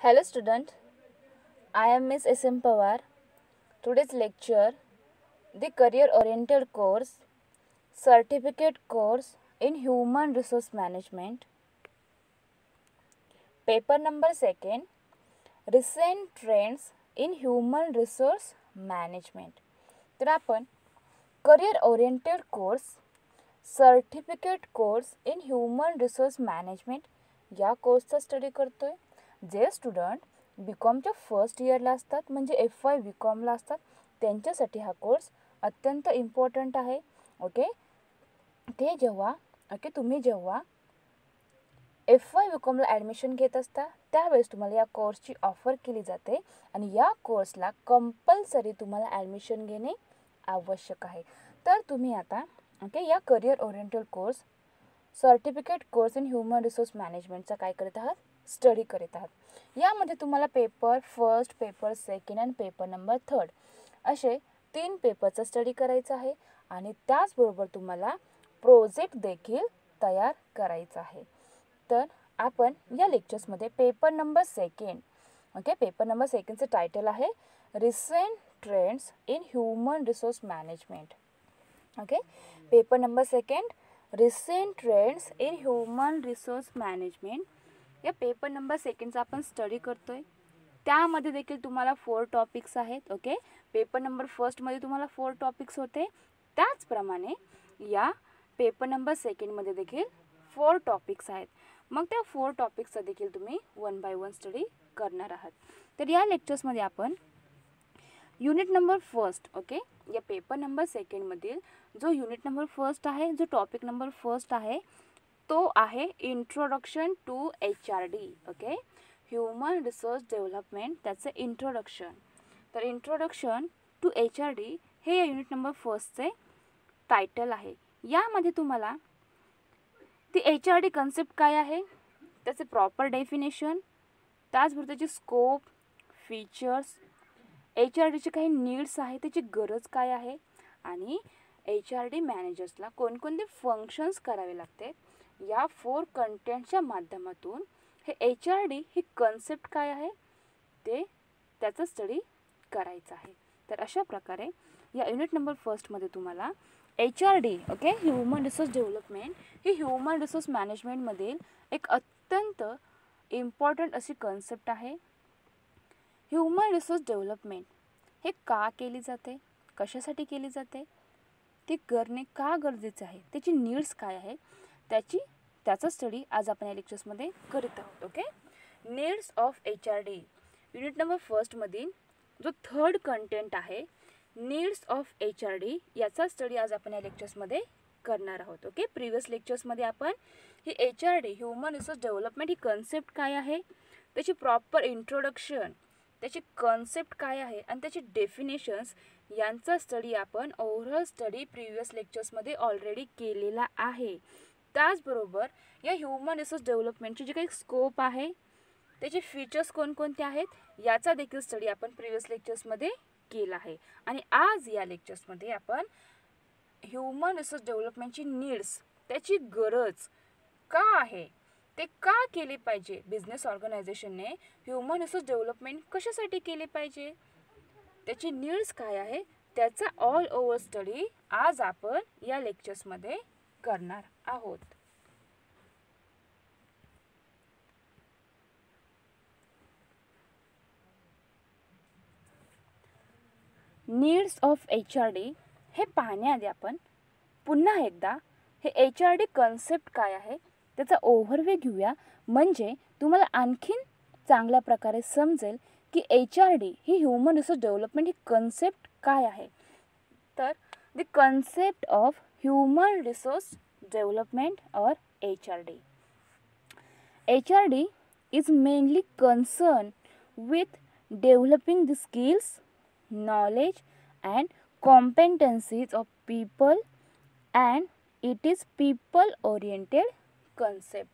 Hello student, I am Miss S.M. Pawar. Today's lecture, the career oriented course, certificate course in human resource management. Paper number 2nd, recent trends in human resource management. तर आपण career oriented course certificate course in human resource management या कोर्सचा study करतो आहे. जे student बी कॉमच्या first इयरला असतात म्हणजे FY बी कॉमला असतात त्यांच्यासाठी हा कोर्स अत्यंत इम्पॉर्टंट आहे. तुम्ही जेव्हा FY बी कॉमला ॲडमिशन घेत असता त्यावेळेस तुम्हाला या कोर्सची ऑफर केली जाते आणि या कोर्सला कंपल्सरी तुम्हाला ॲडमिशन घेणे आवश्यक आहे. तर तुम्ही आता या career oriented course certificate course in human resource मॅनेजमेंटचा काय करत आहात, स्टडी करत आहात. यामध्ये तुम्हाला पेपर फर्स्ट, पेपर सेकंड आणि पेपर नंबर 3 असे 3 पेपरचा स्टडी करायचा आहे आणि त्याचबरोबर तुम्हाला प्रोजेक्ट देखील तयार करायचा आहे. तर आपण या लेक्चर्समध्ये पेपर नंबर 2 पेपर नंबर 2चं टायटल आहे recent trends in human resource management. Paper number 2 recent trends in human resource management. या पेपर नंबर 2चा आपण स्टडी करतोय. त्यामध्ये देखील तुम्हाला 4 टॉपिक्स आहेत. पेपर नंबर 1मध्ये तुम्हाला 4 टॉपिक्स होते. त्याचप्रमाणे या पेपर नंबर 2मध्ये देखील 4 टॉपिक्स आहेत. मग त्या 4 टॉपिक्सचा देखील तुम्ही 1 बाय 1 स्टडी करणार आहात. तर या लेक्चर्समध्ये आपण युनिट नंबर 1 या पेपर नंबर 2मधील जो युनिट नंबर 1 आहे, जो टॉपिक नंबर 1 आहे तो आहे introduction to HRD. Human resource development, त्याचं इंट्रोडक्शन. तर इंट्रोडक्शन टू HRD हे या युनिट नंबर 1चे टायटल आहे. यामध्ये तुम्हाला ती HRD कन्सेप्ट काय आहे, त्याचे प्रॉपर डेफिनेशन, त्याचबरोबर त्याची स्कोप, फीचर्स, HRDचे काही नीड्स आहे, त्याची गरज काय आहे आणि HRD मॅनेजर्सला कोणकोणते फंक्शन्स करावे लागते, या 4 कंटेंटच्या माध्यमातून हे HRD ही कन्सेप्ट काय आहे ते त्याचा स्टडी करायचा आहे. तर अशा प्रकारे या युनिट नंबर 1मध्ये तुम्हाला HRD ह्युमन रिसोर्स डेव्हलपमेंट ही ह्युमन रिसोर्स मॅनेजमेंटमधील एक अत्यंत इम्पॉर्टंट अशी कन्सेप्ट आहे. ह्युमन रिसोर्स डेव्हलपमेंट हे का केली जाते, कशासाठी केली जाते, ते करणे का गरजेचे आहे, त्याची नीड्स काय आहे, त्याचा स्टडी आज आपण या लेक्चर्समध्ये करीत आहोत. Needs of HRD unit number 1मधील जो 3rd कंटेंट आहे नीड्स ऑफ HRD याचा स्टडी आज आपण या लेक्चर्समध्ये करणार आहोत. प्रिव्हियस लेक्चर्समध्ये आपण ही HRD ह्युमन रिसोर्स डेव्हलपमेंट ही कन्सेप्ट काय आहे, त्याची प्रॉपर इंट्रोडक्शन, त्याची कन्सेप्ट काय आहे आणि त्याची डेफिनेशन्स यांचा स्टडी आपण ओव्हरऑल स्टडी प्रिव्हियस लेक्चर्समध्ये ऑलरेडी केलेला आहे. त्याचबरोबर या ह्युमन रिसोर्स डेव्हलपमेंटची जी काही स्कोप आहे, त्याचे फीचर्स कोणकोणते आहेत याचा देखील स्टडी आपण प्रिव्हियस लेक्चर्समध्ये केला आहे. आणि आज या लेक्चर्समध्ये आपण ह्युमन रिसोर्स डेव्हलपमेंटची नीड्स, त्याची गरज का आहे, ते का केले पाहिजे, बिझनेस ऑर्गनायझेशनने ह्युमन रिसोर्स डेव्हलपमेंट कशासाठी केले पाहिजे, त्याची नीड्स काय आहे, त्याचा ऑल ओव्हर स्टडी आज आपण या लेक्चर्समध्ये करणार आहोत. नीड्स ऑफ HRD हे पाहण्याआधी आपण पुन्हा एकदा हे HRD कन्सेप्ट काय आहे त्याचा ओव्हरव्ह्यू घेऊया, म्हणजे तुम्हाला आणखीन चांगल्या प्रकारे समजेल की HRD ही ह्युमन रिसोर्स डेव्हलपमेंट ही कन्सेप्ट काय आहे. तर the concept of human resource development और HRD. HRD is mainly concerned with developing the skills, knowledge and competencies of people and it is people oriented concept.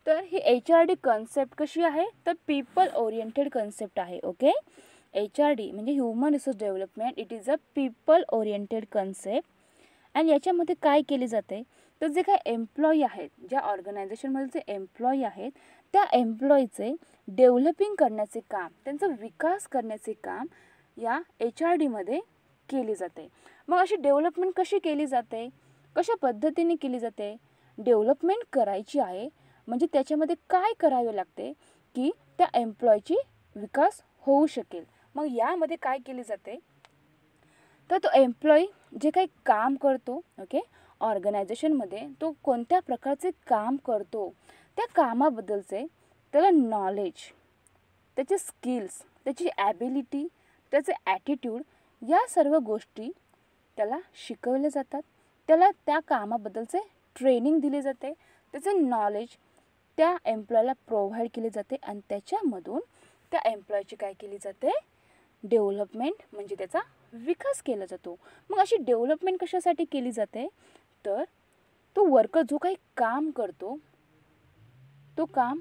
तर ही HRD concept कशी आहे, तर people oriented concept आहे. HRD म्हणजे human resource development, it is a people oriented concept. आणि याच्यामध्ये काय केले जाते, तर जे काही एम्प्लॉई आहेत, ज्या ऑर्गनायझेशनमध्ये जे एम्प्लॉई आहेत, त्या एम्प्लॉईचे डेव्हलपिंग करण्याचे काम, त्यांचा विकास करण्याचे काम या HRDमध्ये केली जाते. मग अशी डेव्हलपमेंट कशी केली जाते, कशा पद्धतीने केली जाते? डेव्हलपमेंट करायची आहे म्हणजे त्याच्यामध्ये काय करावे लागते की त्या एम्प्लॉयची विकास होऊ शकेल. मग यामध्ये काय केली जाते, तर तो एम्प्लॉई जे काही काम करतो, ओके, ऑर्गनायझेशनमध्ये तो कोणत्या प्रकारचे काम करतो, त्या कामाबद्दलचे त्याला नॉलेज, त्याचे स्किल्स, त्याची ॲबिलिटी, त्याचे ॲटिट्यूड, या सर्व गोष्टी त्याला शिकवल्या जातात. त्याला त्या कामाबद्दलचे ट्रेनिंग दिले जाते, त्याचे नॉलेज त्या एम्प्लॉयला प्रोव्हाइड केले जाते आणि त्याच्यामधून त्या एम्प्लॉयची काय केली जाते, डेव्हलपमेंट म्हणजे त्याचा विकास केला जातो. मग अशी डेव्हलपमेंट कशासाठी केली जाते, तर तो वर्कर जो काही काम करतो तो काम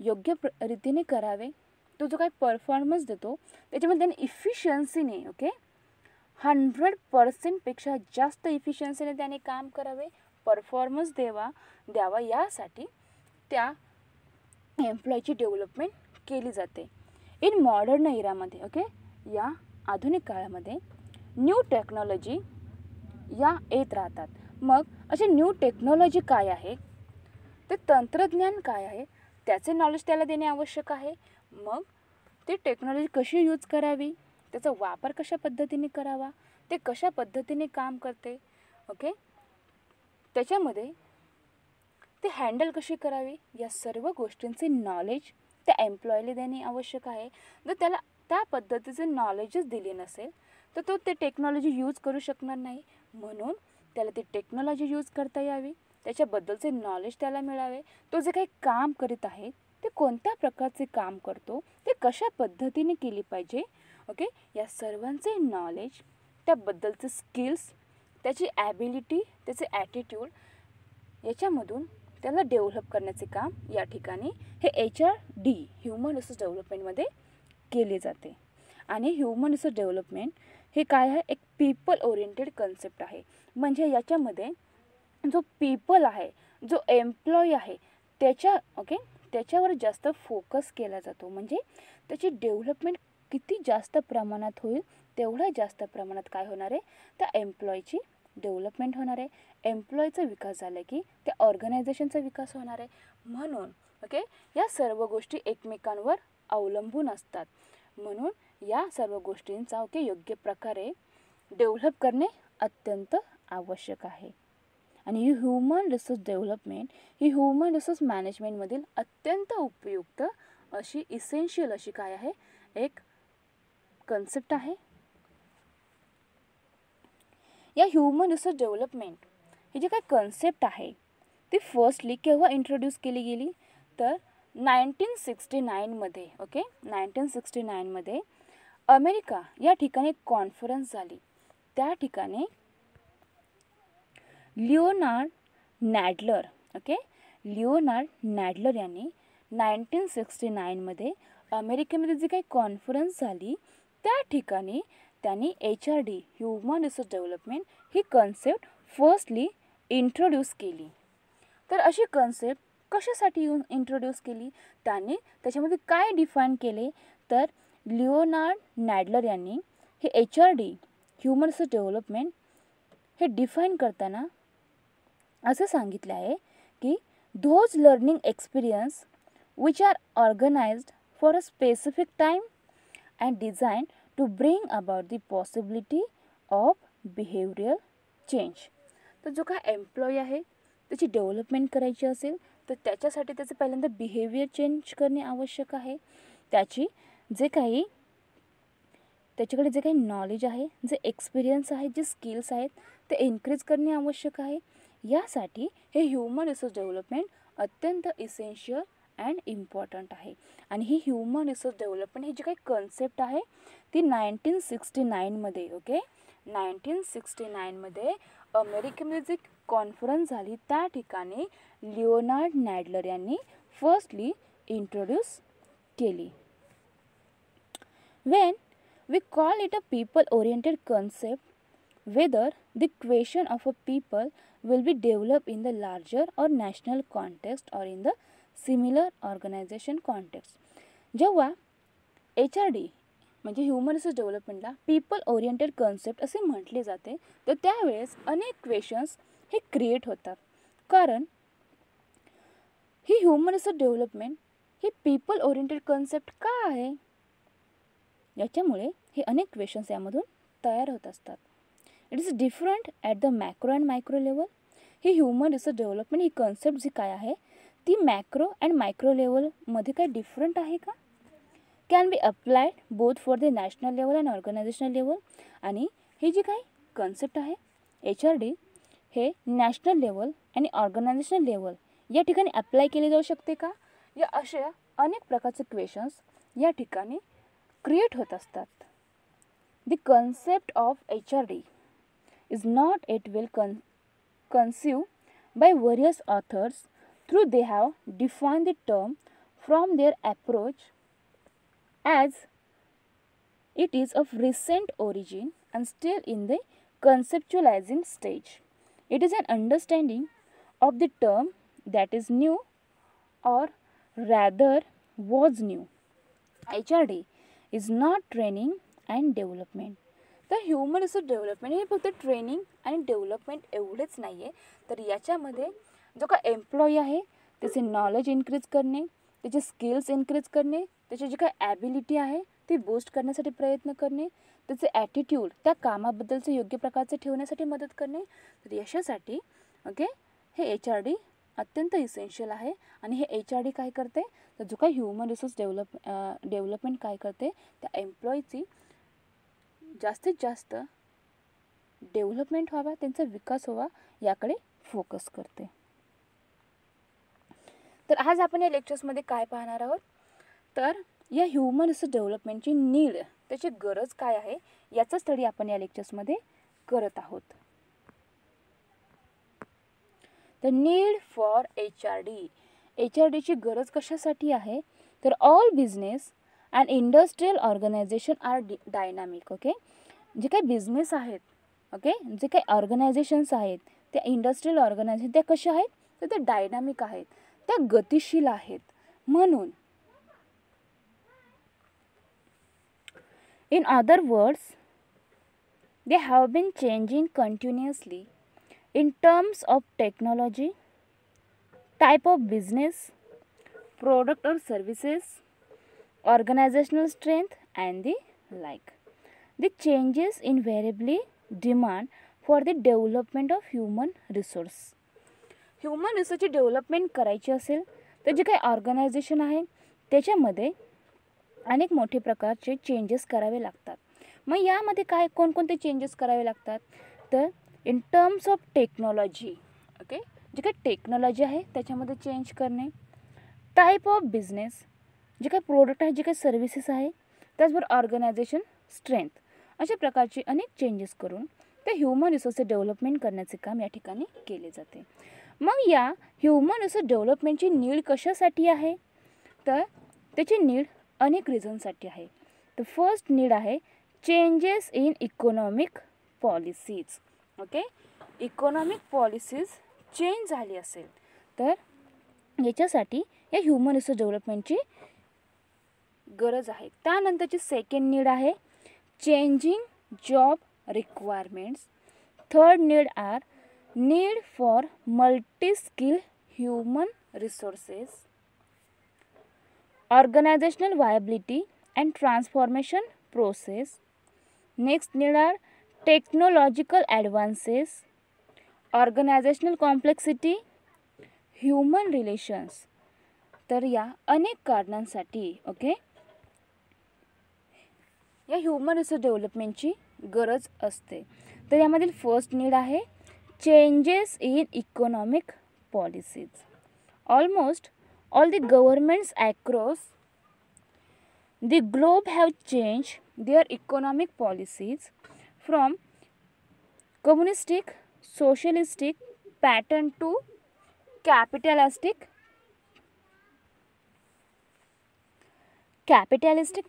योग्य रीतीने करावे, तो जो काही परफॉर्मन्स देतो त्याच्यामध्ये त्याने इफिशियन्सीने, ओके, 100%पेक्षा जास्त इफिशियन्सीने त्याने काम करावे, परफॉर्मन्स द्यावा, यासाठी त्या एम्प्लॉयची डेव्हलपमेंट केली जाते. इन मॉडर्न एरामध्ये, ओके, या आधुनिक काळामध्ये न्यू टेक्नॉलॉजी या येत राहतात. मग असे न्यू टेक्नॉलॉजी काय आहे, ते तंत्रज्ञान काय आहे, त्याचे नॉलेज त्याला देणे आवश्यक आहे. मग ते टेक्नॉलॉजी कशी यूज करावी, त्याचा वापर कशा पद्धतीने करावा, ते कशा पद्धतीने काम करते, ओके, त्याच्यामध्ये ते हँडल कशी करावी, या सर्व गोष्टींचे नॉलेज त्या एम्प्लॉयला देणे आवश्यक आहे. जर त्याला त्या पद्धतीचे नॉलेजच दिले नसेल तर तो ते टेक्नॉलॉजी यूज करू शकणार नाही. म्हणून त्याला ती टेक्नॉलॉजी यूज करता यावी, त्याच्याबद्दलचे नॉलेज त्याला मिळावे, तो जे काही काम करीत आहे ते कोणत्या प्रकारचे काम करतो, ते कशा पद्धतीने केली पाहिजे, ओके, या सर्वांचे नॉलेज, त्याबद्दलचे स्किल्स, त्याची ॲबिलिटी, त्याचे ॲटिट्यूड, याच्यामधून त्याला डेव्हलप करण्याचे काम या ठिकाणी हे HRD ह्युमन रिसोर्स डेव्हलपमेंटमध्ये केले जाते. आणि ह्युमन रिसोर्स डेव्हलपमेंट हे काय आहे, एक पीपल ओरिएंटेड कन्सेप्ट आहे. म्हणजे याच्यामध्ये जो पीपल आहे, जो एम्प्लॉई आहे, त्याच्यावर जास्त फोकस केला जातो. म्हणजे त्याची डेव्हलपमेंट किती जास्त प्रमाणात होईल तेवढ्या जास्त प्रमाणात काय होणार आहे, त्या एम्प्लॉयची डेव्हलपमेंट होणार आहे. एम्प्लॉयचा विकास झाला की त्या ऑर्गनायझेशनचा विकास होणार आहे. म्हणून, ओके, या सर्व गोष्टी एकमेकांवर अवलंबून असतात. म्हणून या सर्व गोष्टींचा, ओके, योग्य प्रकारे डेव्हलप करणे अत्यंत आवश्यक आहे. आणि ही ह्युमन रिसोर्स डेव्हलपमेंट ही ह्युमन रिसोर्स मॅनेजमेंटमधील अत्यंत उपयुक्त अशी इसेन्शियल अशी काय आहे, एक कन्सेप्ट आहे. या ह्युमन रिसोर्स डेव्हलपमेंट ही जी काही कन्सेप्ट आहे ती फर्स्टली केव्हा इंट्रोड्यूस केली गेली, तर 1969मध्ये, ओके, 1969मध्ये अमेरिका या ठिकाणी एक कॉन्फरन्स झाली. त्या ठिकाणी लिओनार्ड नॅडलर, ओके, लिओनार्ड नॅडलर यांनी 1969मध्ये अमेरिकेमध्ये जी काही कॉन्फरन्स झाली त्या ठिकाणी त्यांनी HRD ह्युमन रिसोर्स डेव्हलपमेंट ही कन्सेप्ट फर्स्टली इंट्रोड्यूस केली. तर अशी कन्सेप्ट कशासाठी इंट्रोड्यूस केली, त्यांनी त्याच्यामध्ये काय डिफाईन केले, तर लिओनार्ड नॅडलर यांनी हे HRD ह्युमन रिसोर्स डेव्हलपमेंट हे डिफाईन करताना असं सांगितलं आहे की those learning experience which are organized for a specific time and designed to bring about the possibility of behavioral change. तर जो काय एम्प्लॉई आहे त्याची डेव्हलपमेंट करायची असेल तर त्याच्यासाठी त्याचं पहिल्यांदा बिहेवियर चेंज करणे आवश्यक आहे. त्याच्याकडे जे काही नॉलेज आहे, जे एक्सपिरियन्स आहे, जे स्किल्स आहेत ते इन्क्रीज करणे आवश्यक आहे. यासाठी हे ह्युमन रिसोर्स डेव्हलपमेंट अत्यंत इसेन्शियल अँड इम्पॉर्टंट आहे. आणि ही ह्युमन रिसोर्स डेव्हलपमेंट ही जी काही कन्सेप्ट आहे ती 1969मध्ये, ओके, 1969मध्ये अमेरिकेमध्ये जी कॉन्फरन्स झाली त्या ठिकाणी लिओनार्ड नॅडलर यांनी फर्स्टली इंट्रोड्यूस केली. When we call it a people oriented concept, whether the question of a people will be developed in the larger or national context or in the similar organization context. जेव्हा HRD म्हणजे human resource डेव्हलपमेंटला people oriented concept असे म्हटले जाते, तर त्यावेळेस अनेक questions हे क्रिएट होतात. कारण ही ह्युमन रिसोर्स डेव्हलपमेंट ही पीपल ओरिएंटेड कन्सेप्ट का आहे, याच्यामुळे हे अनेक क्वेश्चन्स यामधून तयार होत असतात. It is different at the macro and micro level. ही ह्युमन रिसोर्स डेव्हलपमेंट ही कन्सेप्ट जी काय आहे ती मॅक्रो अँड मायक्रो लेवलमध्ये काय डिफरंट आहे का, can be applied both for the national level and organisational level. आणि ही जी काही कन्सेप्ट आहे HRD हे नॅशनल लेवल आणि ऑर्गनायझेशनल लेवल या ठिकाणी अप्लाय केली जाऊ शकते का, या अशा अनेक प्रकारचे क्वेश्चन्स या ठिकाणी क्रिएट होत असतात. The concept of HRD is not yet well conceived by various authors, though they have defined the term from their approach as it is of recent origin and still in the conceptualizing stage. It is an understanding of the term that is new or rather was new. HRD is not training and development. तर human resource development हे फक्त training आणि development एवढेच नाही आहे, तर याच्यामध्ये जो का एम्प्लॉई आहे त्याचे नॉलेज इन्क्रीज करणे, त्याचे स्किल्स इन्क्रीज करणे, त्याची जी काय ॲबिलिटी आहे ती बूस्ट करण्यासाठी प्रयत्न करणे, त्याचे ॲटिट्यूड त्या कामाबद्दलचे योग्य प्रकारचे ठेवण्यासाठी मदत करणे. तर यशासाठी हे HRD अत्यंत इसेन्शियल आहे. आणि हे HRD काय करते, तर जो काय ह्युमन रिसोर्स डेव्हलपमेंट काय करते, त्या एम्प्लॉईची जास्तीत जास्त डेव्हलपमेंट व्हावा, त्यांचा विकास व्हावा याकडे फोकस करते. तर आज आपण या लेक्चर्समध्ये काय पाहणार आहोत, तर या ह्युमन रिसोर्स डेव्हलपमेंटची नीड, त्याची गरज काय आहे याचा स्टडी आपण या लेक्चर्समध्ये करत आहोत. द नीड फॉर HRDची गरज कशासाठी आहे, तर all business and industrial organization are dynamic. जे काही बिझनेस आहेत, जे काही ऑर्गनायझेशन्स आहेत, त्या इंडस्ट्रियल ऑर्गनायझेशन त्या कशा आहेत, तर त्या डायनामिक आहेत, त्या गतिशील आहेत. म्हणून in other words they have been changing continuously in terms of technology, type of business, product और services, organizational strength and the like. The changes invariably demand for the development of human resource. Human रिसोर्सची development करायची असेल तर जे काही organisation आहे त्याच्यामध्ये अनेक मोठे प्रकारचे चेंजेस करावे लागतात. मग यामध्ये काय कोणकोणते चेंजेस करावे लागतात, तर इन टर्म्स ऑफ टेक्नॉलॉजी, जे काही टेक्नॉलॉजी आहे त्याच्यामध्ये चेंज करणे, टाईप ऑफ बिझनेस, जे काही प्रोडक्ट आहे, जे काही सर्व्हिसेस आहे, त्याचबरोबर ऑर्गनायझेशन स्ट्रेंथ, अशा प्रकारचे अनेक चेंजेस करून ते ह्युमन रिसोर्सचे डेव्हलपमेंट करण्याचे काम या ठिकाणी केले जाते. मग या ह्युमन रिसोर्स डेव्हलपमेंटची नीड कशासाठी आहे, तर त्याची नीड अनेक रिझनसाठी आहे. तर फर्स्ट नीड आहे changes in economic policies. Economic policies change झाली असेल तर याच्यासाठी या ह्युमन रिसोर्स डेव्हलपमेंटची गरज आहे. त्यानंतरची सेकंड नीड आहे changing job requirements. Third need are need for multi skill human resources, organizational viability and transformation process. Next need are technological advances, organizational complexity, human relations. तर या अनेक कारणांसाठी या ह्युमन रिसोर्स डेव्हलपमेंटची गरज असते. तर यामधील फर्स्ट नीड आहे changes in economic policies. Almost all the governments across the globe have change their economic policies from communistic socialistic pattern to capitalistic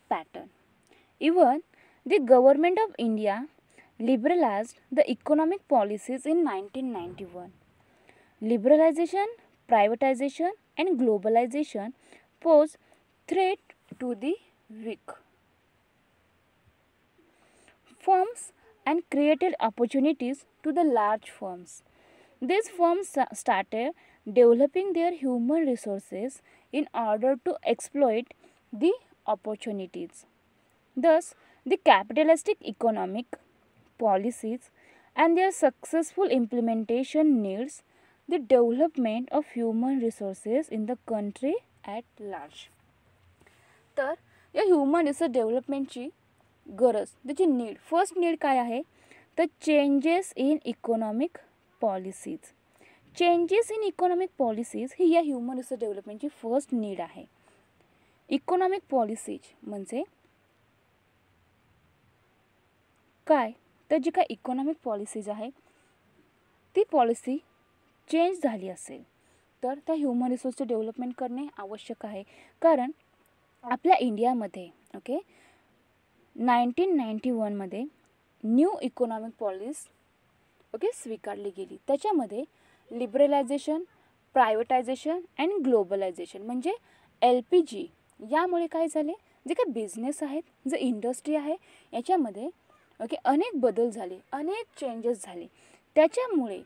pattern. Even the government of India liberalized the economic policies in 1991. Liberalization, privatization, and globalization pose threat to the weak firms and created opportunities to the large firms. These firms started developing their human resources in order to exploit the opportunities. Thus, the capitalistic economic policies and their successful implementation needs the development of human resources in the country at large. तर या human resource डेव्हलपमेंटची गरज, त्याची need, first need काय आहे तर changes in economic policies. Changes in economic policies ही या human resource डेव्हलपमेंटची फर्स्ट नीड आहे. इकॉनॉमिक पॉलिसीज म्हणजे काय तर जी काय इकॉनॉमिक पॉलिसीज आहे ती पॉलिसी चेंज झाली असेल तर त्या ह्युमन रिसोर्सचे डेव्हलपमेंट करणे आवश्यक आहे. कारण आपल्या इंडियामध्ये 1991मध्ये न्यू इकॉनॉमिक पॉलिसी स्वीकारली गेली. त्याच्यामध्ये लिबरलायझेशन, प्रायव्हेटायझेशन अँड ग्लोबलायझेशन म्हणजे LPG यामुळे काय झाले, जे काही बिझनेस आहेत, जे इंडस्ट्री आहे याच्यामध्ये अनेक बदल झाले, अनेक चेंजेस झाले. त्याच्यामुळे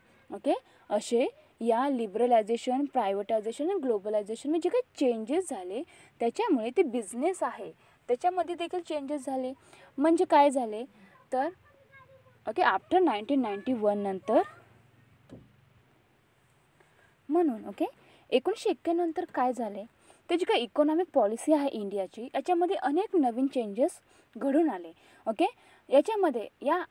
असे या लिबरलायझेशन, प्रायव्हेटायझेशन आणि ग्लोबलायझेशन म्हणजे जे काही चेंजेस झाले त्याच्यामुळे ते बिझनेस आहे त्याच्यामध्ये देखील चेंजेस झाले. म्हणजे काय झाले तर आफ्टर 1991 नंतर म्हणून 1991 नंतर काय झाले तर जी काही इकॉनॉमिक पॉलिसी आहे इंडियाची याच्यामध्ये अनेक नवीन चेंजेस घडून आले. याच्यामध्ये या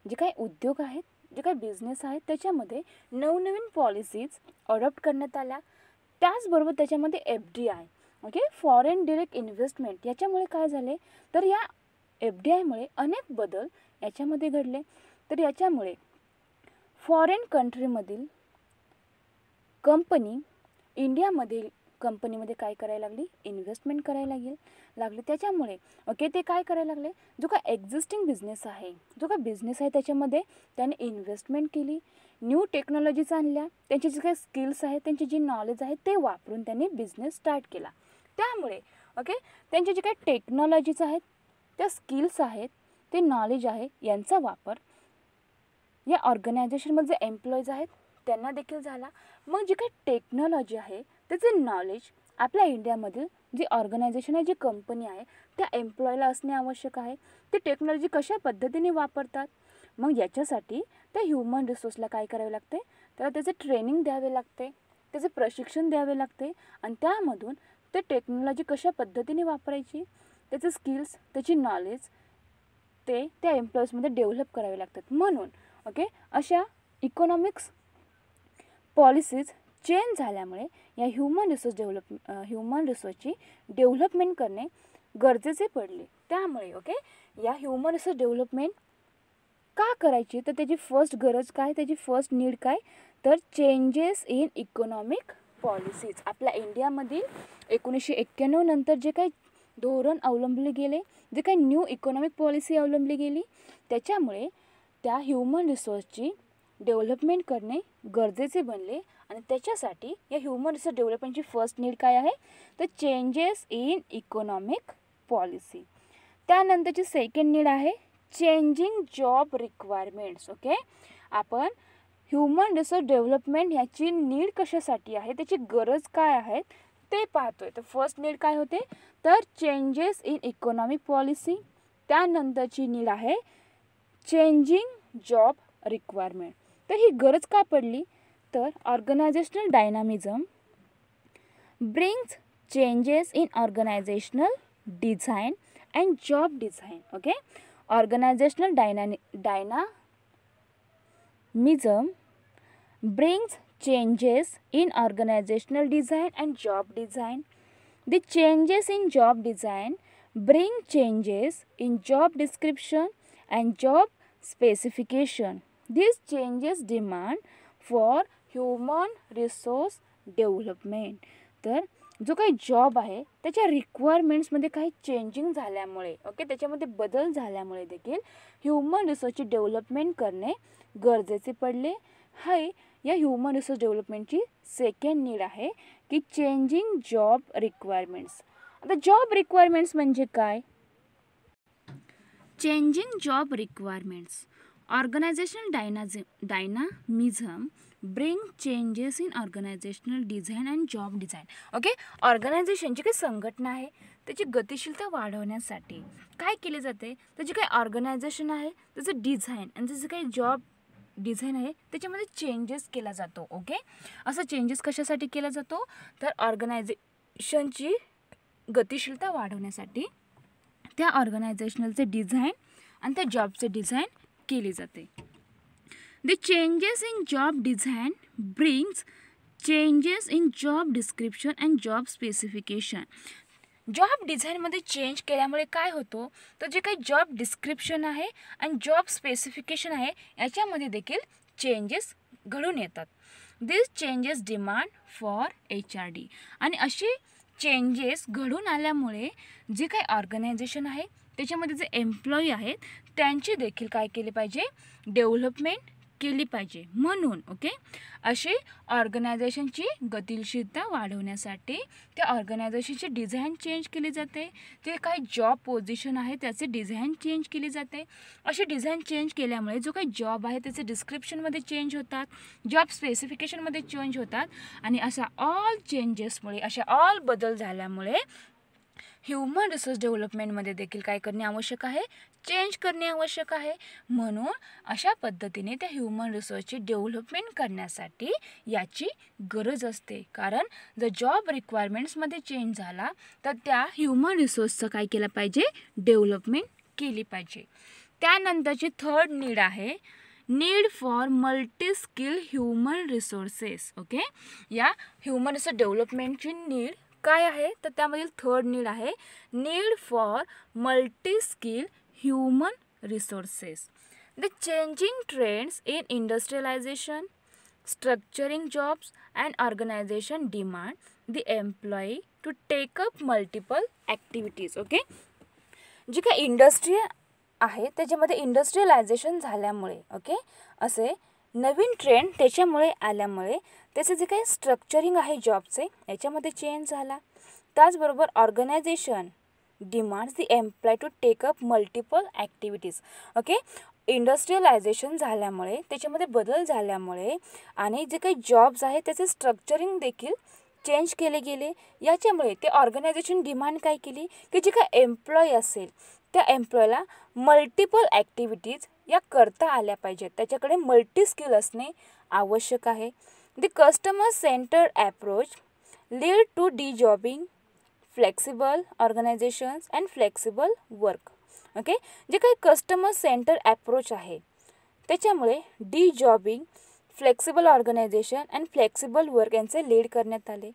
जे काही उद्योग आहेत, जे काही बिझनेस आहेत त्याच्यामध्ये नवनवीन पॉलिसीज अडॉप्ट करण्यात आल्या. त्याचबरोबर त्याच्यामध्ये FDI फॉरेन डिरेक्ट इन्व्हेस्टमेंट याच्यामुळे काय झाले तर या FDIमुळे अनेक बदल याच्यामध्ये घडले. तर याच्यामुळे फॉरेन कंट्रीमधील कंपनी इंडियामधील कंपनीमध्ये काय करायला लागली, इन्व्हेस्टमेंट करायला लागली. त्याच्यामुळे ते काय करायला लागले, जो काय एक्झिस्टिंग बिझनेस आहे, त्याच्यामध्ये त्याने इन्व्हेस्टमेंट केली, न्यू टेक्नॉलॉजीज आणल्या, त्यांचे जे काही स्किल्स आहेत, त्यांचे जे नॉलेज आहे ते वापरून त्यांनी बिझनेस स्टार्ट केला. त्यामुळे त्यांचे जे काही टेक्नॉलॉजीज आहेत, त्या स्किल्स आहेत, ते नॉलेज आहे यांचा वापर या ऑर्गनायझेशनमध्ये जे एम्प्लॉईज आहेत त्यांना देखील झाला. मग जी काही टेक्नॉलॉजी आहे त्याचे नॉलेज आपल्या इंडियामधील जी ऑर्गनायझेशन आहे, जी कंपनी आहे त्या एम्प्लॉयला असणे आवश्यक आहे. ते टेक्नॉलॉजी कशा पद्धतीने वापरतात, मग याच्यासाठी त्या ह्युमन रिसोर्सला काय करावे लागते तर त्याचे ट्रेनिंग द्यावे लागते, त्याचे प्रशिक्षण द्यावे लागते आणि त्यामधून ते टेक्नॉलॉजी कशा पद्धतीने वापरायची, त्याचे स्किल्स, त्याची नॉलेज ते त्या एम्प्लॉईजमध्ये डेव्हलप करावे लागतात. म्हणून अशा इकॉनॉमिक्स पॉलिसीज चेंज झाल्यामुळे या ह्युमन रिसोर्सची डेव्हलपमेंट करणे गरजेचे पडले. त्यामुळे या ह्युमन रिसोर्स डेव्हलपमेंट का करायची तर त्याची फर्स्ट गरज काय, त्याची फर्स्ट नीड काय तर चेंजेस इन इकॉनॉमिक पॉलिसीज. आपल्या इंडियामधील 1991 नंतर जे काही धोरण अवलंबले गेले, जे काही न्यू इकॉनॉमिक पॉलिसी अवलंबली गेली त्याच्यामुळे त्या ह्युमन रिसोर्सची डेव्हलपमेंट करणे गरजेचे बनले. आणि त्याच्यासाठी या ह्युमन रिसोर्स डेव्हलपमेंटची फर्स्ट नीड काय आहे तर चेंजेस इन इकॉनॉमिक पॉलिसी. त्यानंतरची सेकंड नीड आहे चेंजिंग जॉब रिक्वायरमेंट्स. आपण ह्युमन रिसोर्स डेव्हलपमेंट ह्याची नीड कशासाठी आहे, त्याची गरज काय आहे ते पाहतोय. तर फर्स्ट नीड काय होते तर चेंजेस इन इकॉनॉमिक पॉलिसी. त्यानंतरची नीड आहे चेंजिंग जॉब रिक्वायरमेंट. तर ही गरज का पडली तर organizational dynamism brings changes in organizational design and job design. ऑर्गनायझेशनल डायनामिझम brings changes in organizational design and job design. The changes in job design bring changes in job description and job specification. These changes demand for human resource development. तर जो काही job आहे त्याच्या रिक्वायरमेंट्समध्ये काही changing झाल्यामुळे okay त्याच्यामध्ये बदल झाल्यामुळे देखील ह्युमन रिसोर्सची डेव्हलपमेंट करणे गरजेचे पडले आहे. या ह्युमन रिसोर्स डेव्हलपमेंटची सेकंड नीड आहे की चेंजिंग जॉब रिक्वायरमेंट्स. आता जॉब रिक्वायरमेंट्स म्हणजे काय? Changing job requirements organizational dynamism bring changes in organizational design and job design. Okay ऑर्गनायझेशनची काही संघटना आहे त्याची गतिशीलता वाढवण्यासाठी काय केले जाते, त्याची काही ऑर्गनायझेशन आहे त्याचं डिझाईन आणि त्याचं काही जॉब डिझाईन आहे त्याच्यामध्ये चेंजेस केला जातो. ओके असं चेंजेस कशासाठी केला जातो तर ऑर्गनायझेशनची गतिशीलता वाढवण्यासाठी त्या ऑर्गनायझेशनलचे डिझाईन आणि त्या जॉबचे डिझाईन केले जाते. The changes in job design brings changes in job description and job specification. Job डिझाईनमध्ये चेंज केल्यामुळे काय होतं तर जे काही जॉब डिस्क्रिप्शन आहे आणि जॉब स्पेसिफिकेशन आहे याच्यामध्ये देखील चेंजेस घडून येतात. दिस चेंजेस डिमांड फॉर HRD आणि असे चेंजेस घडून आल्यामुळे जे काही ऑर्गनायझेशन आहे त्याच्यामध्ये जे एम्प्लॉई आहेत त्यांची देखील काय केले पाहिजे डेव्हलपमेंट केली पाहिजे. म्हणून ओके अशी ऑर्गनायझेशनची गतिशीलता वाढवण्यासाठी त्या ऑर्गनायझेशनची डिझाईन चेंज केली जाते. जे काही जॉब पोझिशन आहे त्याचे डिझाईन चेंज केली जाते. अशी डिझाईन चेंज केल्यामुळे जो काही जॉब आहे त्याचे डिस्क्रिप्शनमध्ये चेंज होतात, जॉब स्पेसिफिकेशनमध्ये चेंज होतात आणि अशा ऑल चेंजेसमुळे अशा ऑल बदल झाल्यामुळे ह्युमन रिसोर्स डेव्हलपमेंटमध्ये देखील काय करणे आवश्यक आहे चेंज करणे आवश्यक आहे. म्हणून अशा पद्धतीने त्या ह्युमन रिसोर्सची डेव्हलपमेंट करण्यासाठी याची गरज असते. कारण जर जॉब रिक्वायरमेंट्समध्ये चेंज झाला तर त्या ह्युमन रिसोर्सचं काय केलं पाहिजे डेव्हलपमेंट केली पाहिजे. त्यानंतरची थर्ड नीड आहे need for multi skill human resources. Okay या ह्युमन रिसोर्स डेव्हलपमेंटची नीड काय आहे तर त्यामधील थर्ड नीड आहे need for multi skill human resources. The changing trends in industrialization structuring jobs and organization demand the employee to take up multiple activities. Okay जी काय industry आहे त्याच्यामध्ये इंडस्ट्रियलायझेशन झाल्यामुळे ओके असे नवीन ट्रेंड त्याच्यामुळे आल्यामुळे त्याचे जे काही स्ट्रक्चरिंग आहे जॉबचे याच्यामध्ये चेंज झाला. त्याचबरोबर organization demands the employ to take up multiple activities. Okay industrialization झाल्यामुळे त्याच्यामध्ये बदल झाल्यामुळे आणि जे काही जॉब्स आहे त्याचे स्ट्रक्चरिंग देखील चेंज केले गेले. याच्यामुळे ते ऑर्गनायझेशन डिमांड काय केली की जे काही एम्प्लॉय असेल त्या एम्प्लॉयला मल्टिपल ॲक्टिव्हिटीज या करता आल्या पाहिजेत. त्याच्याकडे मल्टी स्किल असणे आवश्यक आहे. The customer centred approach lead to dejobbing flexible organizations and flexible work. Okay जे काही कस्टमर सेंटर ॲप्रोच आहे त्याच्यामुळे dejobbing flexible organization and flexible work यांचे लीड करण्यात आले.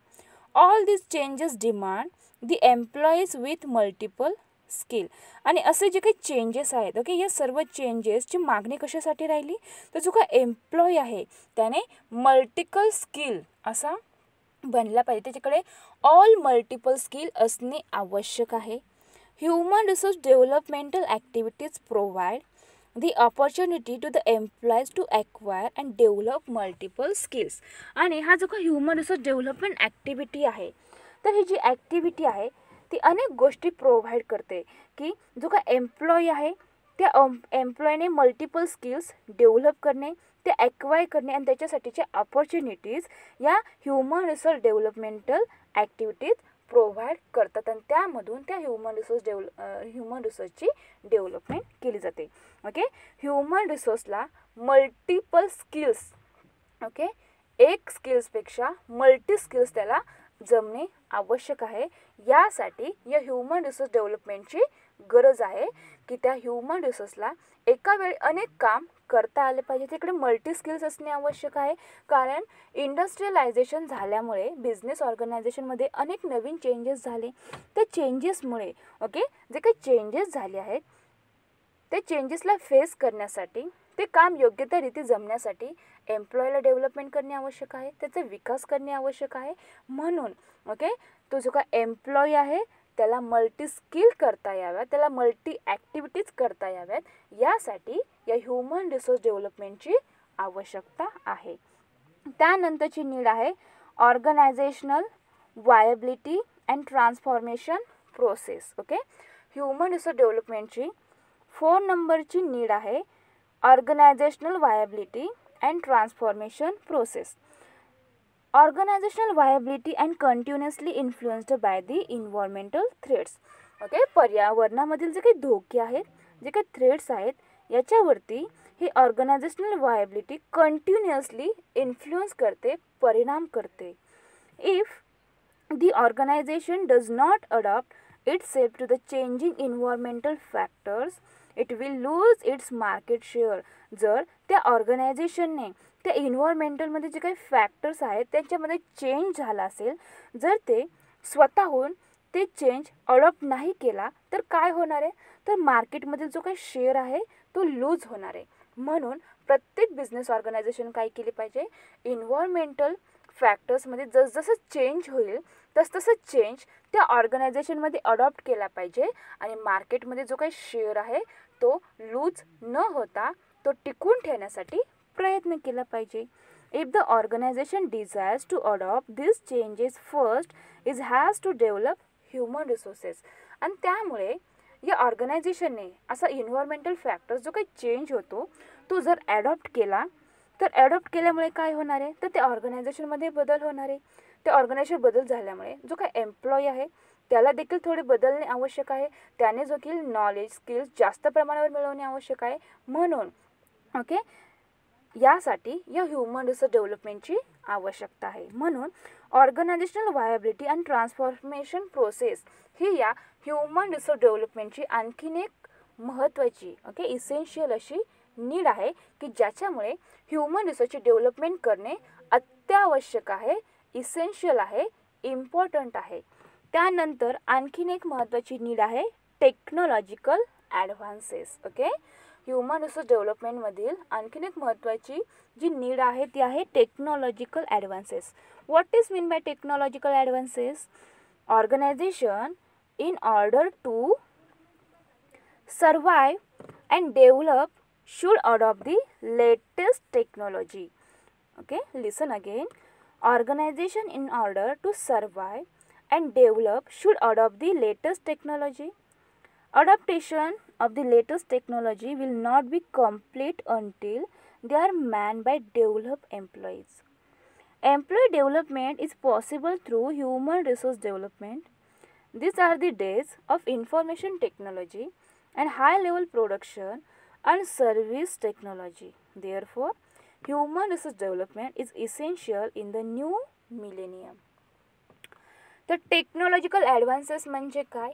All this changes demand the employees with multiple skill आणि असे जे काही चेंजेस आहेत ओके या सर्व चेंजेसची मागणी कशासाठी राहिली तर जो काही एम्प्लॉय आहे त्याने मल्टिपल स्किल असा बनला पाहिजे. त्याच्याकडे ऑल मल्टिपल स्किल असणे आवश्यक आहे. Human resource developmental activities provide the opportunity to the employees to acquire and develop multiple skills. आणि हा जो काही ह्युमन रिसोर्स डेव्हलपमेंट ॲक्टिव्हिटी आहे तर ही जी ॲक्टिव्हिटी आहे ती अनेक गोष्टी प्रोव्हाइड करते की जो काही एम्प्लॉई आहे त्या एम्प्लॉयने मल्टिपल स्किल्स डेव्हलप करणे ते ॲक्वायर करणे आणि त्याच्यासाठीच्या ऑपॉर्च्युनिटीज या human resource developmental activities provide करतात आणि त्यामधून त्या ह्युमन रिसोर्सची डेव्हलपमेंट केली जाते. ओके ह्युमन रिसोर्सला मल्टिपल स्किल्स ओके एक स्किल्सपेक्षा मल्टी स्किल्स त्याला जमणे आवश्यक आहे. यासाठी या ह्युमन रिसोर्स डेव्हलपमेंटची गरज आहे की त्या ह्युमन रिसोर्सला एका वेळी अनेक काम करता आले पाहिजे. तिकडे मल्टी स्किल्स असणे आवश्यक आहे कारण इंडस्ट्रियलायझेशन झाल्यामुळे बिझनेस ऑर्गनायझेशनमध्ये अनेक नवीन चेंजेस झाले. त्या चेंजेसमुळे ओके जे काही चेंजेस झाले आहेत त्या चेंजेसला फेस करण्यासाठी ते काम योग्य त्या रीती जमण्यासाठी एम्प्लॉयला डेव्हलपमेंट करणे आवश्यक आहे, त्याचा विकास करणे आवश्यक आहे. म्हणून ओके, तो जो काय एम्प्लॉई आहे त्याला मल्टी स्किल करता याव्यात, त्याला मल्टी ॲक्टिव्हिटीज करता याव्यात, यासाठी या ह्युमन रिसोर्स डेव्हलपमेंटची आवश्यकता आहे. त्यानंतरची नीड आहे organizational viability and transformation process. Okay, human resource डेव्हलपमेंटची 4 नंबरची नीड आहे organizational viability and transformation process. Organizational viability and continuously influenced by the environmental threats. Okay, पर्यावरणामधील जे काही धोके आहेत, जे काही थ्रेट्स आहेत, याच्यावरती ही ऑर्गनायझेशनल वायबिलिटी कंटिन्युअसली इन्फ्लुएन्स करते, परिणाम करते. If the organization does not adapt itself to the changing environmental factors, it will lose its market share. जर त्या ऑर्गनायझेशनने त्या इन्व्हायरमेंटलमध्ये जे काही फॅक्टर्स आहेत त्याच्यामध्ये चेंज झाला असेल, जर ते स्वतःहून ते चेंज अडॉप्ट नाही केला तर काय होणार आहे, तर मार्केटमधील जो काही शेअर आहे तो लूज होणार आहे. म्हणून प्रत्येक बिझनेस ऑर्गनायझेशन काय केली पाहिजे, इन्व्हायरमेंटल फॅक्टर्समध्ये जसजसं चेंज होईल तसतसं चेंज त्या ऑर्गनायझेशनमध्ये अडॉप्ट केला पाहिजे आणि मार्केटमध्ये जो काही शेअर आहे तो लूज न होता तो टिकून ठेवण्यासाठी प्रयत्न केला पाहिजे. If the organization desires to adopt this changes first is has to develop human resources. आणि त्यामुळे या ऑर्गनायझेशनने असा इन्व्हायरमेंटल फॅक्टर जो काही चेंज होतो तो जर ॲडॉप्ट केला तर ॲडॉप्ट केल्यामुळे काय होणार आहे, तर त्या ऑर्गनायझेशनमध्ये बदल होणार आहे. त्या ऑर्गनायझेशन बदल झाल्यामुळे जो काय एम्प्लॉई आहे त्याला देखील थोडे बदलणे आवश्यक आहे, त्याने जो की नॉलेज स्किल्स जास्त प्रमाणावर मिळवणे आवश्यक आहे. म्हणून ओके, यासाठी या ह्युमन रिसोर्स डेव्हलपमेंटची आवश्यकता आहे. म्हणून organizational viability and transformation process ही या ह्युमन रिसोर्स डेव्हलपमेंटची आणखीन एक महत्त्वाची ओके इसेन्शियल अशी नीड आहे की ज्याच्यामुळे ह्युमन रिसोर्सची डेव्हलपमेंट करणे अत्यावश्यक आहे, इसेन्शियल आहे, इम्पॉर्टंट आहे. त्यानंतर आणखीन एक महत्त्वाची नीड आहे technological advances. Okay, human resource डेव्हलपमेंटमधील आणखीन एक महत्त्वाची जी नीड आहे ती आहे technological advances. What is mean by technological advances? Organization in order to survive and develop should adopt the latest technology. Okay, listen again. Organization in order to survive and develop should adopt the latest technology. Adaptation of the latest technology will not be complete until they are manned by developed employees. Employee development is possible through human resource development. These are the days of information technology and high-level production and service technology. Therefore, human resource development is essential in the new millennium. तर technological advances म्हणजे काय,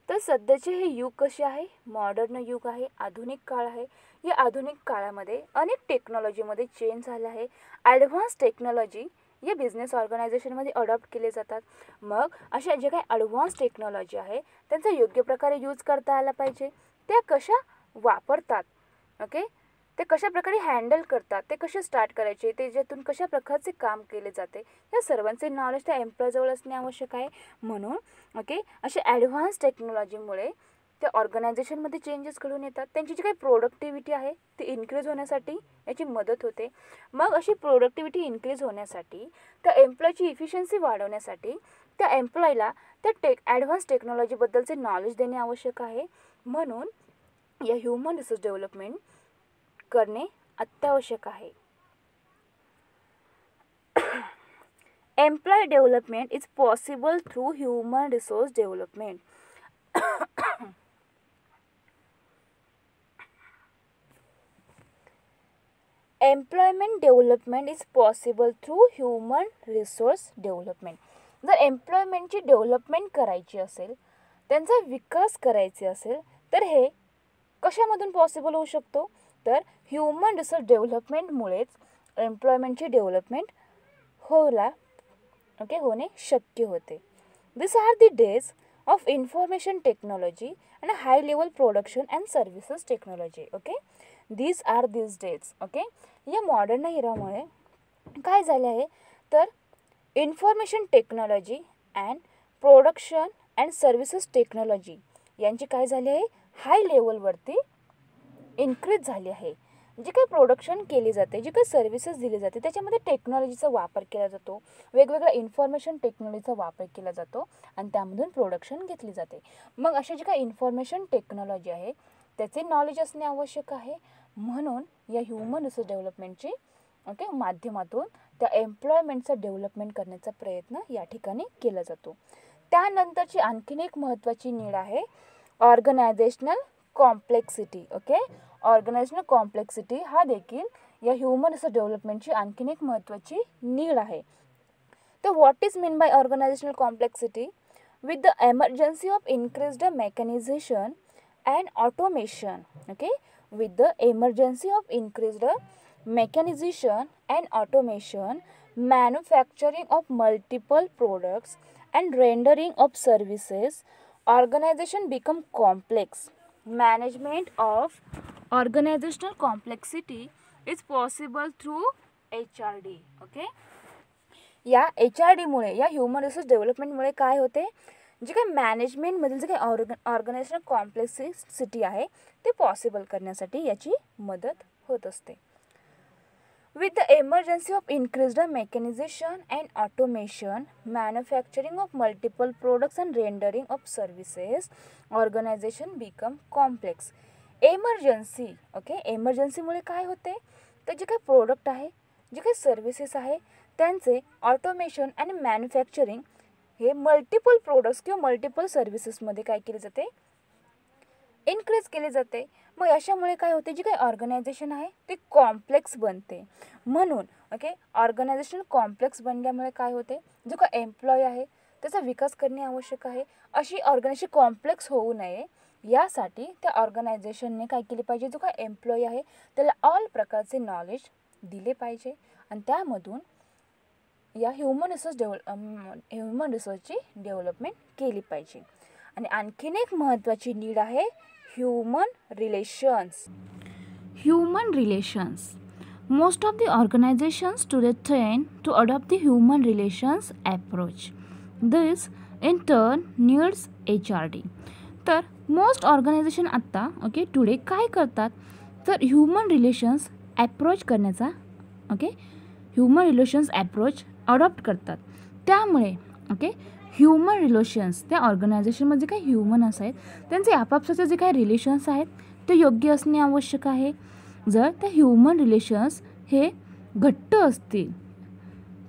तर सध्याचे हे युग कसे आहे, modern युग आहे, आधुनिक काळ आहे. या आधुनिक काळामध्ये अनेक टेक्नॉलॉजीमध्ये चेंज झाला आहे. ॲडव्हान्स टेक्नॉलॉजी या बिझनेस ऑर्गनायझेशनमध्ये अडॉप्ट केले जातात. मग अशा जे काही ॲडव्हान्स टेक्नॉलॉजी आहे त्यांचा योग्य प्रकारे यूज करता आला पाहिजे. त्या कशा वापरतात, ओके, ते कशा प्रकारे हँडल करतात, ते कसे स्टार्ट करायचे, ते ज्यातून कशा प्रकारचे काम केले जाते, या सर्वांचे नॉलेज त्या एम्प्लॉयजवळ असणे आवश्यक आहे. म्हणून ओके, अशा ॲडव्हान्स टेक्नॉलॉजीमुळे त्या ऑर्गनायझेशनमध्ये चेंजेस घडून येतात. त्यांची जी काही प्रोडक्टिव्हिटी आहे ती इन्क्रीज होण्यासाठी याची मदत होते. मग अशी प्रोडक्टिव्हिटी इन्क्रीज होण्यासाठी, त्या एम्प्लॉयची इफिशियन्सी वाढवण्यासाठी त्या एम्प्लॉयला त्या ॲडव्हान्स टेक्नॉलॉजीबद्दलचे नॉलेज देणे आवश्यक आहे. म्हणून या ह्युमन रिसोर्स डेव्हलपमेंट करणे अत्यावश्यक आहे. Employ development is possible through human resource development. Employment development is possible through human resource development. जर एम्प्लॉयमेंटची डेव्हलपमेंट करायची असेल, त्यांचा विकास करायचे असेल, तर हे कशामधून पॉसिबल होऊ शकतो, तर ह्युमन रिसोर्स डेव्हलपमेंटमुळेच एम्प्लॉयमेंटची डेव्हलपमेंट होणे शक्य होते. This are the days of information technology and high level production and services technology. Okay, these are this days. Okay, या मॉडर्न इरामुळे काय झाले आहे तर information technology and production and services technology यांची काय झाली आहे हाय लेवलवरती इन्क्रीज झाली आहे. जे काही प्रोडक्शन केली जाते, जे काही सर्व्हिसेस दिली जाते त्याच्यामध्ये टेक्नॉलॉजीचा वापर केला जातो, वेगवेगळ्या इन्फॉर्मेशन टेक्नॉलॉजीचा वापर केला जातो आणि त्यामधून प्रोडक्शन घेतली जाते. मग अशा जे काही इन्फॉर्मेशन टेक्नॉलॉजी आहे त्याचे नॉलेज असणे आवश्यक आहे. म्हणून या ह्युमन रिसोर्स डेव्हलपमेंटची माध्यमातून त्या एम्प्लॉयमेंटचं डेव्हलपमेंट करण्याचा प्रयत्न या ठिकाणी केला जातो. त्यानंतरची आणखीन एक महत्त्वाची नीड आहे organisational complexity. Okay, organisational complexity हा देखील या ह्युमन रिसोर्स डेव्हलपमेंटची आणखीन एक महत्त्वाची नीड आहे. तर what is mean by organizational complexity? With the emergency of increased mechanization and automation. Okay, with the emergency of increased mechanization and automation, manufacturing of multiple products and rendering of services, organization become complex. Management of organizational complexity is possible through HRD. Okay, या HRD मुळे या human resource डेव्हलपमेंटमुळे काय होते, जे काही मॅनेजमेंटमधील जे काही organisational complexity आहे ते पॉसिबल करण्यासाठी याची मदत होत असते. With the emergency of increased mechanization and automation, manufacturing of multiple products and rendering of services, organization become complex. Emergency. Okay, एमर्जन्सीमुळे काय होते तर जे काही प्रोडक्ट आहे, जे काही सर्व्हिसेस आहे त्यांचे ऑटोमेशन आणि मॅन्युफॅक्चरिंग हे मल्टिपल प्रोडक्ट्स किंवा मल्टिपल सर्व्हिसेसमध्ये काय केले जाते इन्क्रीज केली जाते. मग अशामुळे काय होते जी काही ऑर्गनायझेशन आहे ते कॉम्प्लेक्स बनते. म्हणून ओके, ऑर्गनायझेशन कॉम्प्लेक्स बनल्यामुळे काय होते जो काही एम्प्लॉय आहे त्याचा विकास करणे आवश्यक आहे. अशी ऑर्गनायझेशन कॉम्प्लेक्स होऊ नये यासाठी त्या ऑर्गनायझेशनने काय केले पाहिजे, जो काही एम्प्लॉय आहे त्याला ऑल प्रकारचे नॉलेज दिले पाहिजे आणि त्यामधून या ह्युमन रिसोर्सची डेव्हलपमेंट केली पाहिजे. आणि आणखीन एक महत्त्वाची नीड आहे human relations. Human relations. Most of the organizations today tend to adopt the human relations approach. This in turn needs HRD. तर मोस्ट ऑर्गनायझेशन आत्ता ओके टुडे काय करतात तर ह्युमन रिलेशन्स ॲप्रोच करण्याचा ह्युमन रिलेशन्स ॲप्रोच अडॉप्ट करतात. त्यामुळे human relations त्या ऑर्गनायझेशनमध्ये काही ह्युमन्स आहेत त्यांचे आपापसाचे जे काही रिलेशन्स आहेत ते योग्य असणे आवश्यक आहे. जर त्या ह्युमन रिलेशन्स हे घट्ट असतील,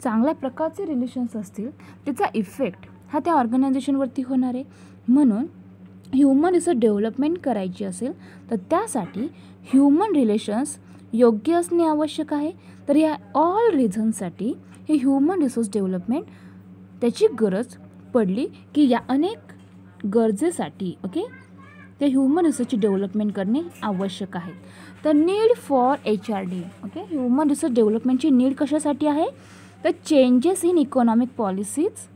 चांगल्या प्रकारचे रिलेशन्स असतील, त्याचा इफेक्ट हा त्या ऑर्गनायझेशनवरती होणार आहे. म्हणून ह्युमन रिसोर्स डेव्हलपमेंट करायची असेल तर त्यासाठी ह्युमन रिलेशन्स योग्य असणे आवश्यक आहे. तर या ऑल रिझनसाठी हे ह्युमन रिसोर्स डेव्हलपमेंट त्याची गरज पडली की या अनेक गरजेसाठी ते ह्युमन रिसोर्सची डेव्हलपमेंट करणे आवश्यक आहे. तर need for HRD human resource डेव्हलपमेंटची नीड कशासाठी आहे तर changes in economic policies,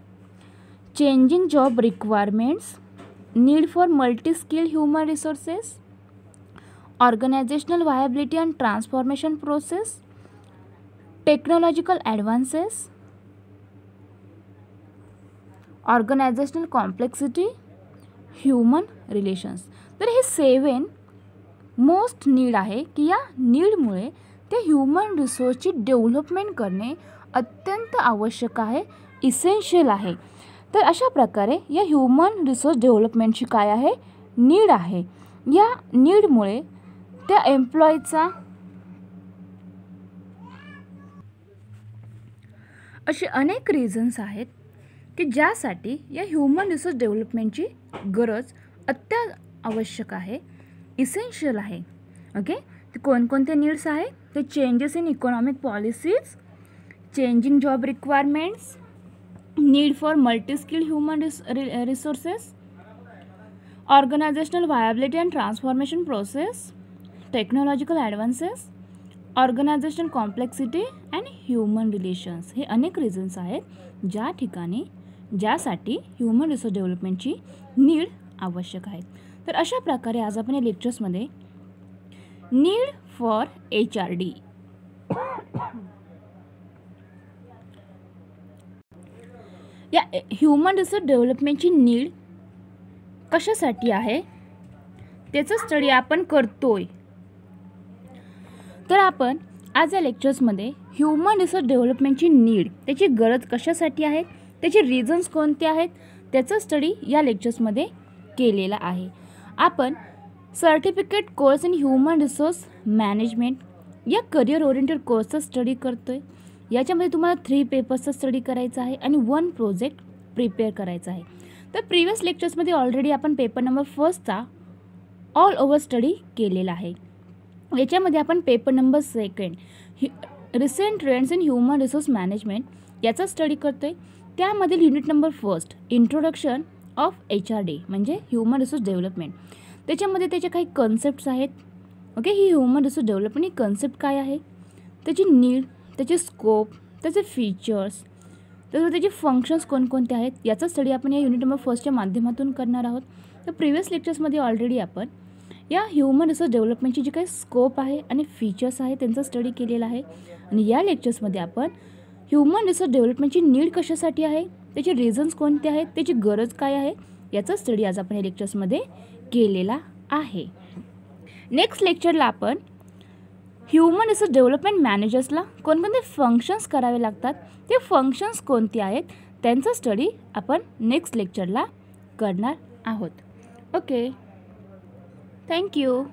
changing job requirements, need for multi skill human resources, organizational viability and transformation process, technological advances, organizational complexity, human relations. तर हे 7 मोस्ट नीड आहे की या नीडमुळे ते ह्युमन रिसोर्सची डेव्हलपमेंट करणे अत्यंत आवश्यक आहे, इसेन्शियल आहे. तर अशा प्रकारे या ह्युमन रिसोर्स डेव्हलपमेंटची काय आहे नीड आहे. या नीडमुळे त्या एम्प्लॉयचा असे अनेक रिझन्स आहेत की ज्यासाठी या ह्युमन रिसोर्स डेव्हलपमेंटची गरज आवश्यक आहे, इसेन्शियल आहे. ते कोणकोणते नीड्स आहे ते changes in economic policies, changing job requirements, need for multi skill human resources, organizational viability and transformation process, technological advances, organizational complexity and human relations. हे अनेक रिझन्स आहेत ज्यासाठी ह्युमन रिसोर्स डेव्हलपमेंटची नीड आवश्यक आहे. तर अशा प्रकारे आज आपण या लेक्चर्समध्ये नीड फॉर HRD. या ह्युमन रिसोर्स डेव्हलपमेंटची नीड कशासाठी आहे त्याचा स्टडी आपण करतोय. तर आपण आज या लेक्चर्समध्ये ह्युमन रिसोर्स डेव्हलपमेंटची नीड, त्याची गरज कशासाठी आहे, त्याचे रिझन्स कोणते आहेत, त्याचा स्टडी या लेक्चर्समध्ये केलेला आहे. आपण certificate course in human resource management या करिअर ओरिएंटेड कोर्सचा स्टडी करतोय. याच्यामध्ये तुम्हाला 3 पेपर्सचा स्टडी करायचा आहे आणि 1 प्रोजेक्ट प्रिपेअर करायचा आहे. तर प्रिव्हियस लेक्चर्समध्ये ऑलरेडी आपण पेपर नंबर 1चा ऑल ओव्हर स्टडी केलेला आहे. याच्यामध्ये आपण paper number 2 recent trends in human resource management याचा स्टडी करतोय. त्यामधील unit number 1 introduction of HRD म्हणजे ह्युमन रिसोर्स डेव्हलपमेंट. त्याच्यामध्ये त्याचे काही कन्सेप्ट्स आहेत. ओके, ही ह्युमन रिसोर्स डेव्हलपमेंट ही कन्सेप्ट काय आहे, त्याची नीड, त्याचे स्कोप, त्याचे फीचर्स, तसंच त्याचे फंक्शन्स कोणकोणते आहेत याचा स्टडी आपण या युनिट नंबर 1च्या माध्यमातून करणार आहोत. तर प्रिव्हियस लेक्चर्समध्ये ऑलरेडी आपण या ह्युमन रिसोर्स डेव्हलपमेंटची जी काही स्कोप आहे आणि फीचर्स आहे त्यांचा स्टडी केलेला आहे. आणि या लेक्चर्समध्ये आपण ह्युमन रिसोर्स डेव्हलपमेंटची नीड कशासाठी आहे, त्याचे रिझन्स कोणते आहेत, त्याची गरज काय आहे याचा स्टडी आज आपण या लेक्चर्समध्ये केलेला आहे. नेक्स्ट लेक्चरला आपण ह्युमन रिसोर्स डेव्हलपमेंट मॅनेजर्सला कोणकोणते फंक्शन्स करावे लागतात, ते फंक्शन्स कोणते आहेत त्यांचा स्टडी आपण नेक्स्ट लेक्चरला करणार आहोत. Okay, thank you.